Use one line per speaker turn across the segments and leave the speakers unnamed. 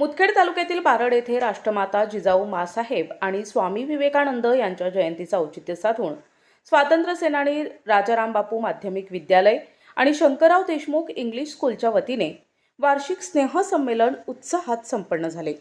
मुदखेड तालुक्यातील बारड येथे राष्ट्रमाता जिजाऊ माँसाहेब आणि स्वामी विवेकानंद यांच्या जयंतीचा औचित्य साधून स्वातंत्र्य सेनानी राजाराम बापू माध्यमिक विद्यालय आणि शंकरराव देशमुख इंग्लिश स्कूलच्या वतीने वार्षिक स्नेहसंमेलन उत्साहात संपन्न झाले।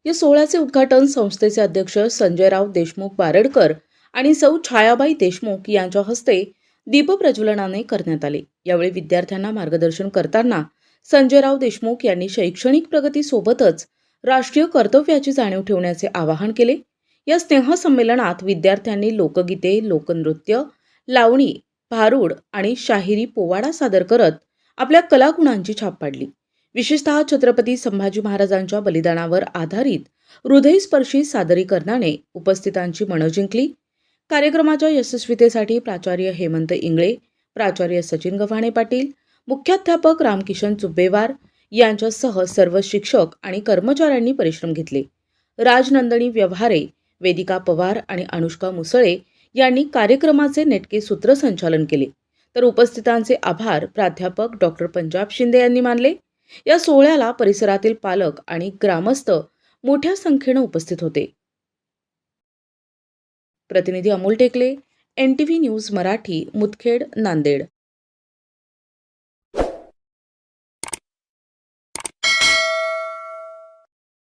या सोहळ्याचे उद्घाटन संस्थेचे अध्यक्ष संजयराव देशमुख बारडकर आणि सौ छायाबाई देशमुख यांच्या हस्ते दीपप्रज्वलनाने करण्यात आले। यावेळी विद्यार्थ्यांना मार्गदर्शन करताना संजयराव देशमुख यांनी शैक्षणिक प्रगतीसोबतच राष्ट्रीय कर्तव्याची जाणीव ठेवण्याचे आवाहन केले। या स्नेहसंमेलनात विद्यार्थ्यांनी लोकगीते, लोकनृत्य, लावणी, भारूड आणि शाहिरी पोवाडा सादर करत आपल्या कलागुणांची छाप पाडली। विशेषतः छत्रपती संभाजी महाराजांच्या बलिदानावर आधारित हृदयस्पर्शी सादरीकरणाने उपस्थितांची मनं जिंकली। कार्यक्रमाच्या यशस्वीतेसाठी प्राचार्य हेमंत इंगळे, प्राचार्य सचिन गव्हाणे पाटील, मुख्याध्यापक रामकिशन चुब्बेवार यांच्यासह सर्व शिक्षक आणि कर्मचाऱ्यांनी परिश्रम घेतले। राजनंदिनी व्यवहारे, वेदिका पवार आणि अनुष्का मुसळे यांनी कार्यक्रमाचे नेटके सूत्रसंचालन केले, तर उपस्थितांचे आभार प्राध्यापक डॉक्टर पंजाब शिंदे यांनी मानले। या सोहळ्याला परिसरातील पालक आणि ग्रामस्थ मोठ्या संख्येने उपस्थित होते। प्रतिनिधी अमोल टेकले, NTV न्यूज मराठी, मुदखेड, नांदेड।